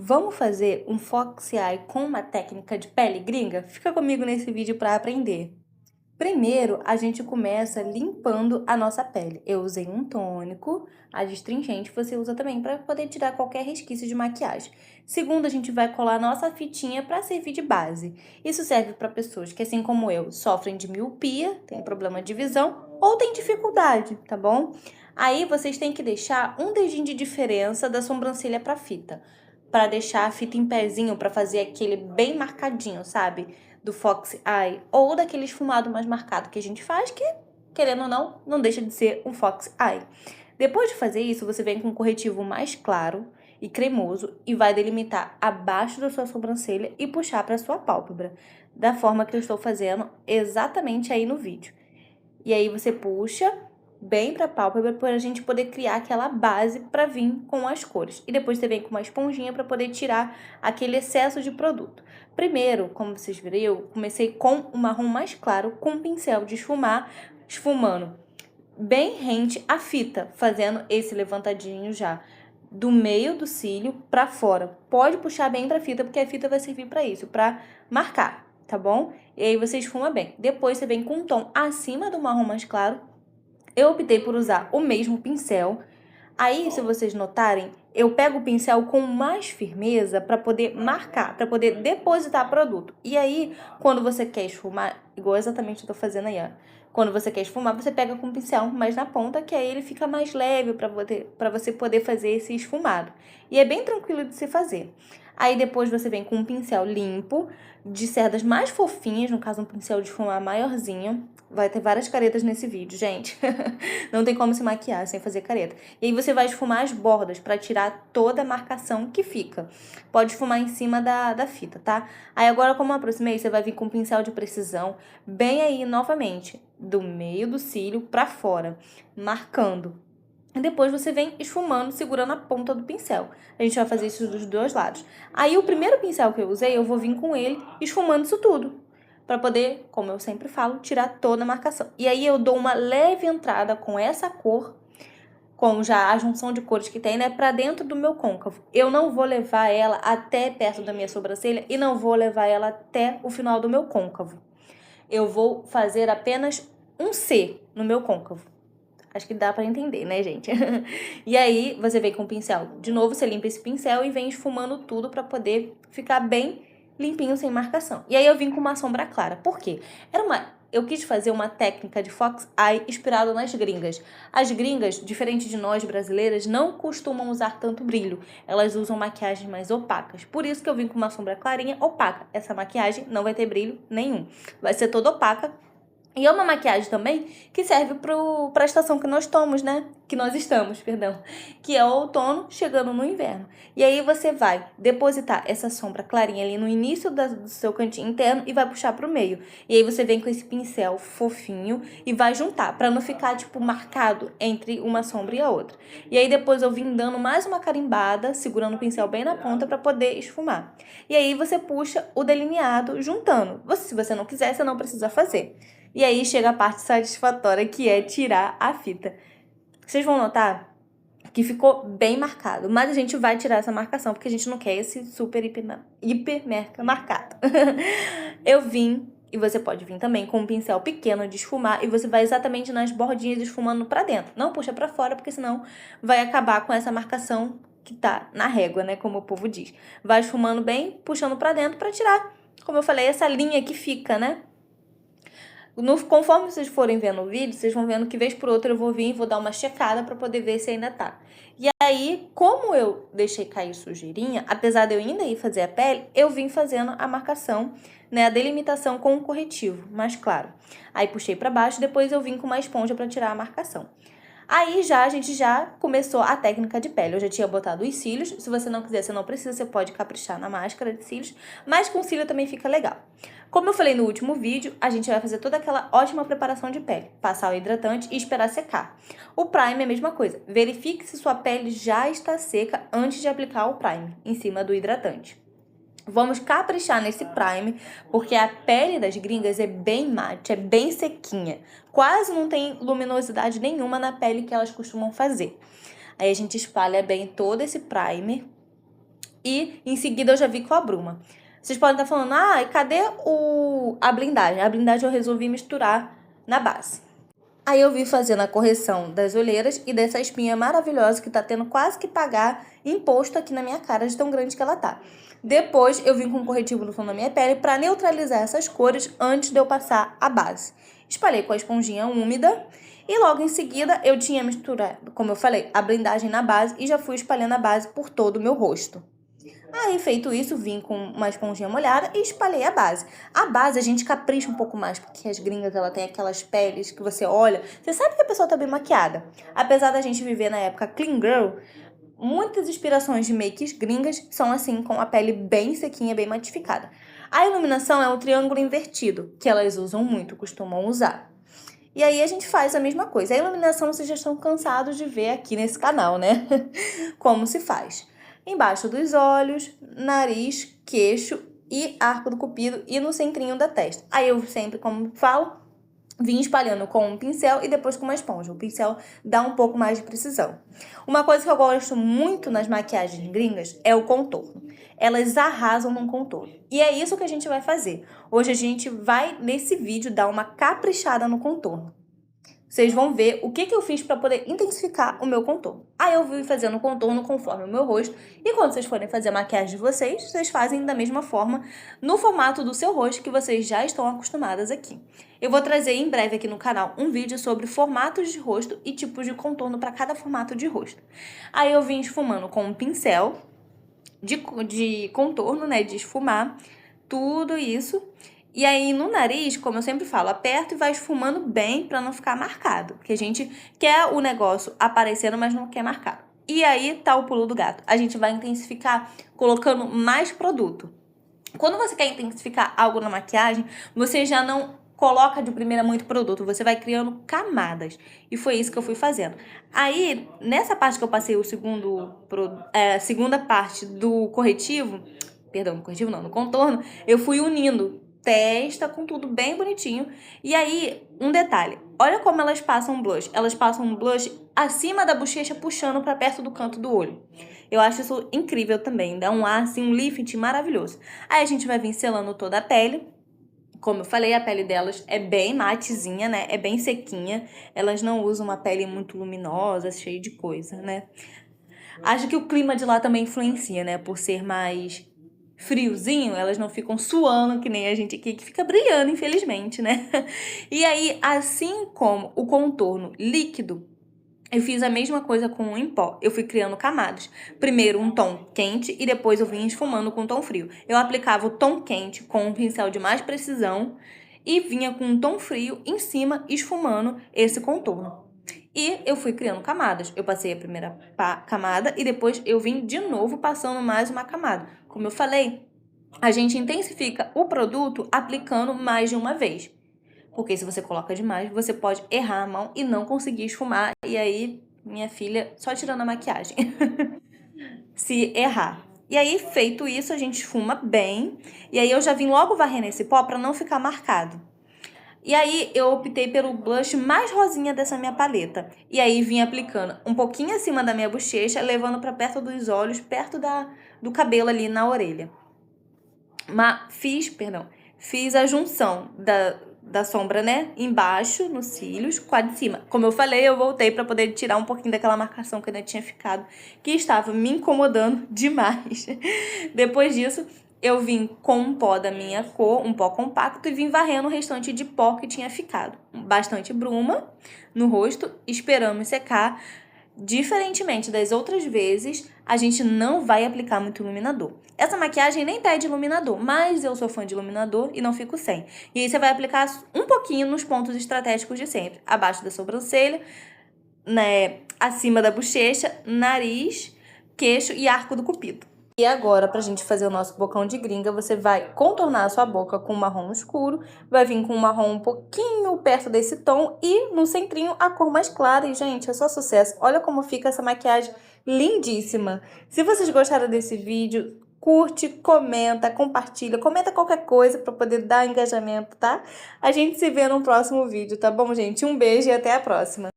Vamos fazer um Fox Eye com uma técnica de pele gringa? Fica comigo nesse vídeo para aprender. Primeiro, a gente começa limpando a nossa pele. Eu usei um tônico, adstringente você usa também para poder tirar qualquer resquício de maquiagem. Segundo, a gente vai colar nossa fitinha para servir de base. Isso serve para pessoas que, assim como eu, sofrem de miopia, têm problema de visão ou têm dificuldade, tá bom? Aí vocês têm que deixar um dedinho de diferença da sobrancelha para fita, para deixar a fita em pezinho, para fazer aquele bem marcadinho, sabe? Do Fox Eye, ou daquele esfumado mais marcado que a gente faz, que, querendo ou não, não deixa de ser um Fox Eye. Depois de fazer isso, você vem com um corretivo mais claro e cremoso e vai delimitar abaixo da sua sobrancelha e puxar para sua pálpebra, da forma que eu estou fazendo exatamente aí no vídeo. E aí você puxa bem para a pálpebra para a gente poder criar aquela base para vir com as cores. E depois você vem com uma esponjinha para poder tirar aquele excesso de produto. Primeiro, como vocês viram, eu comecei com o marrom mais claro, com um pincel de esfumar, esfumando bem rente à fita, fazendo esse levantadinho já do meio do cílio para fora. Pode puxar bem para a fita, porque a fita vai servir para isso, para marcar, tá bom? E aí você esfuma bem. Depois você vem com um tom acima do marrom mais claro. Eu optei por usar o mesmo pincel. Aí, se vocês notarem, eu pego o pincel com mais firmeza para poder marcar, para poder depositar produto. E aí, quando você quer esfumar, igual exatamente eu tô fazendo aí, ó. Quando você quer esfumar, você pega com o pincel mais na ponta, que aí ele fica mais leve para você poder fazer esse esfumado. E é bem tranquilo de se fazer. Aí depois você vem com um pincel limpo, de cerdas mais fofinhas, no caso um pincel de esfumar maiorzinho. Vai ter várias caretas nesse vídeo, gente. Não tem como se maquiar sem fazer careta. E aí você vai esfumar as bordas para tirar toda a marcação que fica. Pode esfumar em cima da fita, tá? Aí agora, como eu aproximei, você vai vir com um pincel de precisão, bem aí novamente, do meio do cílio para fora, marcando. E depois você vem esfumando, segurando a ponta do pincel. A gente vai fazer isso dos dois lados. Aí o primeiro pincel que eu usei, eu vou vir com ele esfumando isso tudo, para poder, como eu sempre falo, tirar toda a marcação. E aí eu dou uma leve entrada com essa cor, com já a junção de cores que tem, né, para dentro do meu côncavo. Eu não vou levar ela até perto da minha sobrancelha e não vou levar ela até o final do meu côncavo. Eu vou fazer apenas um C no meu côncavo. Acho que dá pra entender, né, gente? E aí, você vem com o pincel. De novo, você limpa esse pincel e vem esfumando tudo pra poder ficar bem limpinho, sem marcação. E aí, eu vim com uma sombra clara. Por quê? Eu quis fazer uma técnica de Fox Eye inspirada nas gringas. As gringas, diferente de nós brasileiras, não costumam usar tanto brilho. Elas usam maquiagens mais opacas. Por isso que eu vim com uma sombra clarinha opaca. Essa maquiagem não vai ter brilho nenhum. Vai ser toda opaca. E é uma maquiagem também que serve para a estação que nós estamos, né? Que nós estamos, perdão. Que é o outono chegando no inverno. E aí você vai depositar essa sombra clarinha ali no início do seu cantinho interno e vai puxar para o meio. E aí você vem com esse pincel fofinho e vai juntar, para não ficar, tipo, marcado entre uma sombra e a outra. E aí depois eu vim dando mais uma carimbada, segurando o pincel bem na ponta para poder esfumar. E aí você puxa o delineado juntando. Se você não quiser, você não precisa fazer. E aí chega a parte satisfatória, que é tirar a fita. Vocês vão notar que ficou bem marcado, mas a gente vai tirar essa marcação, porque a gente não quer esse super hiper mega marcado. Eu vim, e você pode vir também com um pincel pequeno de esfumar, e você vai exatamente nas bordinhas esfumando pra dentro. Não puxa pra fora, porque senão vai acabar com essa marcação que tá na régua, né, como o povo diz. Vai esfumando bem, puxando pra dentro pra tirar, como eu falei, essa linha que fica, né? Conforme vocês forem vendo o vídeo, vocês vão vendo que vez por outra eu vou vir e vou dar uma checada para poder ver se ainda tá. E aí, como eu deixei cair sujeirinha, apesar de eu ainda ir fazer a pele, eu vim fazendo a marcação, né, a delimitação com um corretivo mais claro. Aí puxei para baixo, depois eu vim com uma esponja para tirar a marcação. Aí a gente já começou a técnica de pele. Eu já tinha botado os cílios. Se você não quiser, você não precisa, você pode caprichar na máscara de cílios, mas com cílio também fica legal. Como eu falei no último vídeo, a gente vai fazer toda aquela ótima preparação de pele. Passar o hidratante e esperar secar. O primer é a mesma coisa. Verifique se sua pele já está seca antes de aplicar o primer em cima do hidratante. Vamos caprichar nesse primer, porque a pele das gringas é bem mate, é bem sequinha. Quase não tem luminosidade nenhuma na pele que elas costumam fazer. Aí a gente espalha bem todo esse primer e em seguida eu já vi com a bruma. Vocês podem estar falando, ah, cadê a blindagem? A blindagem eu resolvi misturar na base. Aí eu vim fazendo a correção das olheiras e dessa espinha maravilhosa que tá tendo quase que pagar imposto aqui na minha cara de tão grande que ela tá. Depois eu vim com um corretivo no fundo da minha pele para neutralizar essas cores antes de eu passar a base. Espalhei com a esponjinha úmida e logo em seguida eu tinha misturado, como eu falei, a blindagem na base e já fui espalhando a base por todo o meu rosto. Aí, feito isso, vim com uma esponjinha molhada e espalhei a base. A base a gente capricha um pouco mais, porque as gringas, ela tem aquelas peles que você olha, você sabe que a pessoa tá bem maquiada. Apesar da gente viver na época clean girl, muitas inspirações de makes gringas são assim, com a pele bem sequinha, bem matificada. A iluminação é o triângulo invertido, que elas usam muito, costumam usar. E aí a gente faz a mesma coisa. A iluminação vocês já estão cansados de ver aqui nesse canal, né? Como se faz. Embaixo dos olhos, nariz, queixo e arco do cupido e no centrinho da testa. Aí eu sempre, como falo, vim espalhando com um pincel e depois com uma esponja. O pincel dá um pouco mais de precisão. Uma coisa que eu gosto muito nas maquiagens gringas é o contorno. Elas arrasam no contorno. E é isso que a gente vai fazer. Hoje a gente vai, nesse vídeo, dar uma caprichada no contorno. Vocês vão ver o que eu fiz para poder intensificar o meu contorno. Aí eu vou fazendo o contorno conforme o meu rosto. E quando vocês forem fazer a maquiagem de vocês, vocês fazem da mesma forma, no formato do seu rosto que vocês já estão acostumadas aqui. Eu vou trazer em breve aqui no canal um vídeo sobre formatos de rosto e tipos de contorno para cada formato de rosto. Aí eu vim esfumando com um pincel de contorno, né, de esfumar, tudo isso. E aí, no nariz, como eu sempre falo, aperta e vai esfumando bem para não ficar marcado. Porque a gente quer o negócio aparecendo, mas não quer marcado. E aí tá o pulo do gato. A gente vai intensificar colocando mais produto. Quando você quer intensificar algo na maquiagem, você já não coloca de primeira muito produto. Você vai criando camadas. E foi isso que eu fui fazendo. Aí, nessa parte que eu passei a segunda parte do corretivo... Perdão, no corretivo não, no contorno, eu fui unindo testa com tudo bem bonitinho. E aí, um detalhe, olha como elas passam blush. Elas passam um blush acima da bochecha, puxando para perto do canto do olho. Eu acho isso incrível também, dá um ar, assim, um lift maravilhoso. Aí a gente vai vir selando toda a pele. Como eu falei, a pele delas é bem matezinha, né? É bem sequinha. Elas não usam uma pele muito luminosa, cheia de coisa, né? Acho que o clima de lá também influencia, né? Por ser mais friozinho, elas não ficam suando que nem a gente aqui, que fica brilhando, infelizmente, né? E aí, assim como o contorno líquido, eu fiz a mesma coisa com o em pó. Eu fui criando camadas. Primeiro um tom quente e depois eu vim esfumando com tom frio. Eu aplicava o tom quente com um pincel de mais precisão e vinha com um tom frio em cima, esfumando esse contorno. E eu fui criando camadas. Eu passei a primeira camada e depois eu vim de novo passando mais uma camada. Como eu falei, a gente intensifica o produto aplicando mais de uma vez. Porque se você coloca demais, você pode errar a mão e não conseguir esfumar. E aí, minha filha, só tirando a maquiagem. Se errar. E aí, feito isso, a gente esfuma bem. E aí eu já vim logo varrendo esse pó para não ficar marcado. E aí eu optei pelo blush mais rosinha dessa minha paleta. E aí vim aplicando um pouquinho acima da minha bochecha, levando para perto dos olhos, perto do cabelo ali na orelha. Fiz a junção da sombra, né, embaixo, nos cílios, com a de cima. Como eu falei, eu voltei para poder tirar um pouquinho daquela marcação que ainda tinha ficado, que estava me incomodando demais. Depois disso, eu vim com um pó da minha cor, um pó compacto, e vim varrendo o restante de pó que tinha ficado. Bastante bruma no rosto, esperamos secar. Diferentemente das outras vezes, a gente não vai aplicar muito iluminador. Essa maquiagem nem pede iluminador, mas eu sou fã de iluminador e não fico sem. E aí você vai aplicar um pouquinho nos pontos estratégicos de sempre. Abaixo da sobrancelha, né, acima da bochecha, nariz, queixo e arco do cupido. E agora, pra gente fazer o nosso bocão de gringa, você vai contornar a sua boca com um marrom escuro, vai vir com um marrom um pouquinho perto desse tom e no centrinho a cor mais clara. E, gente, é só sucesso. Olha como fica essa maquiagem lindíssima. Se vocês gostaram desse vídeo, curte, comenta, compartilha, comenta qualquer coisa pra poder dar engajamento, tá? A gente se vê no próximo vídeo, tá bom, gente? Um beijo e até a próxima.